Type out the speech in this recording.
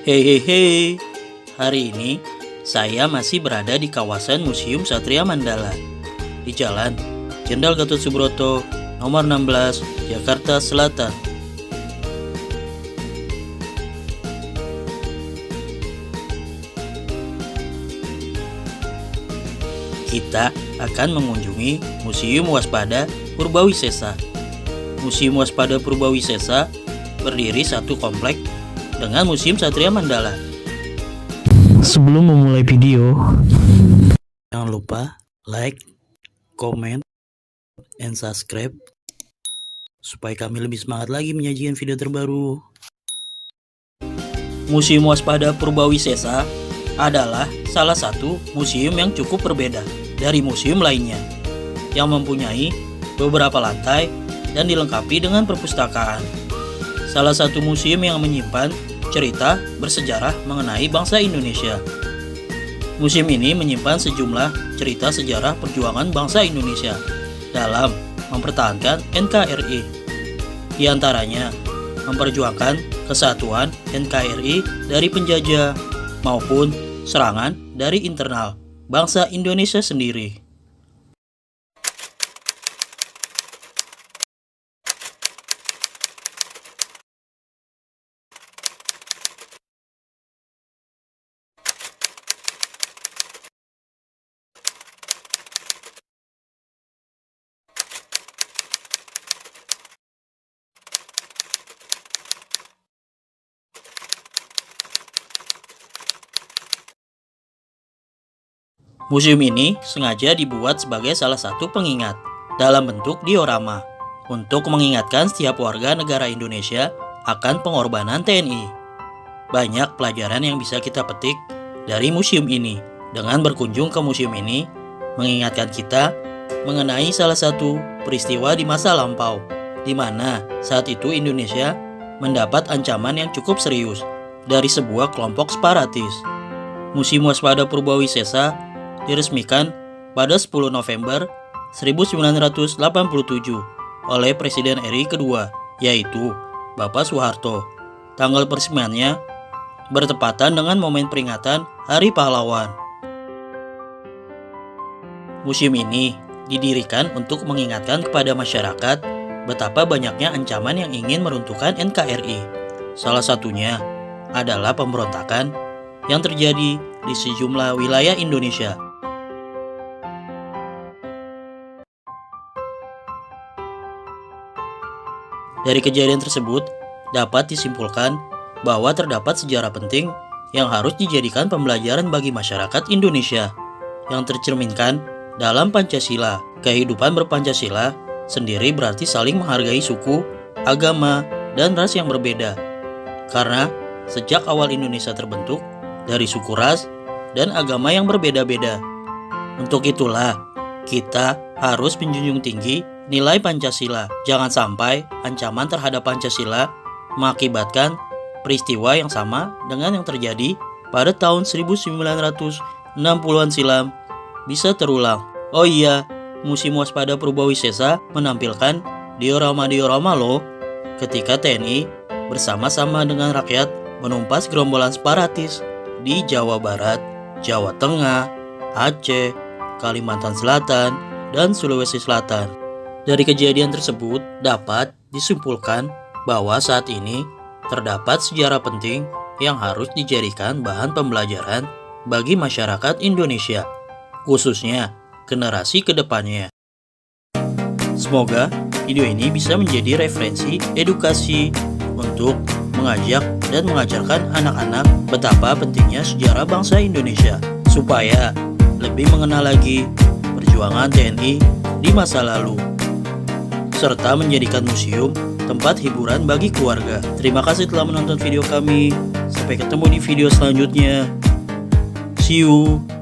Hehehe, hari ini saya masih berada di kawasan Museum Satria Mandala di Jalan Jenderal Gatot Subroto, nomor 16, Jakarta Selatan. Kita akan mengunjungi Museum Waspada Purbawisesa. Museum Waspada Purbawisesa berdiri satu komplek dengan Museum Satria Mandala. Sebelum memulai video, Jangan lupa like, comment, and subscribe supaya kami lebih semangat lagi menyajikan video terbaru. Museum Waspada Purbawisesa adalah salah satu museum yang cukup berbeda dari museum lainnya, yang mempunyai beberapa lantai dan dilengkapi dengan perpustakaan. Salah satu museum yang menyimpan cerita bersejarah mengenai bangsa Indonesia. Museum ini menyimpan sejumlah cerita sejarah perjuangan bangsa Indonesia dalam mempertahankan NKRI. Di antaranya, memperjuangkan kesatuan NKRI dari penjajah maupun serangan dari internal bangsa Indonesia sendiri. Museum ini sengaja dibuat sebagai salah satu pengingat dalam bentuk diorama untuk mengingatkan setiap warga negara Indonesia akan pengorbanan TNI. Banyak pelajaran yang bisa kita petik dari museum ini. Dengan berkunjung ke museum ini, mengingatkan kita mengenai salah satu peristiwa di masa lampau, di mana saat itu Indonesia mendapat ancaman yang cukup serius dari sebuah kelompok separatis. Museum Waspada Purbawisesa diresmikan pada 10 November 1987 oleh Presiden RI kedua, yaitu Bapak Soeharto. Tanggal peresmiannya bertepatan dengan momen peringatan Hari Pahlawan. Museum ini didirikan untuk mengingatkan kepada masyarakat betapa banyaknya ancaman yang ingin meruntuhkan NKRI. Salah satunya adalah pemberontakan yang terjadi di sejumlah wilayah Indonesia. Dari kejadian tersebut, dapat disimpulkan bahwa terdapat sejarah penting yang harus dijadikan pembelajaran bagi masyarakat Indonesia, yang tercerminkan dalam Pancasila. Kehidupan berpancasila sendiri berarti saling menghargai suku, agama, dan ras yang berbeda. Karena sejak awal Indonesia terbentuk dari suku, ras, dan agama yang berbeda-beda. Untuk itulah, kita harus menjunjung tinggi nilai Pancasila. Jangan sampai ancaman terhadap Pancasila mengakibatkan peristiwa yang sama dengan yang terjadi pada tahun 1960-an silam bisa terulang. Oh iya, Museum Waspada Purbawisesa menampilkan diorama-diorama loh, ketika TNI bersama-sama dengan rakyat menumpas gerombolan separatis di Jawa Barat, Jawa Tengah, Aceh, Kalimantan Selatan, dan Sulawesi Selatan. Dari kejadian tersebut dapat disimpulkan bahwa saat ini terdapat sejarah penting yang harus dijadikan bahan pembelajaran bagi masyarakat Indonesia, khususnya generasi kedepannya. Semoga video ini bisa menjadi referensi edukasi untuk mengajak dan mengajarkan anak-anak betapa pentingnya sejarah bangsa Indonesia, supaya lebih mengenal lagi perjuangan TNI di masa lalu, serta menjadikan museum tempat hiburan bagi keluarga. Terima kasih telah menonton video kami. Sampai ketemu di video selanjutnya. See you.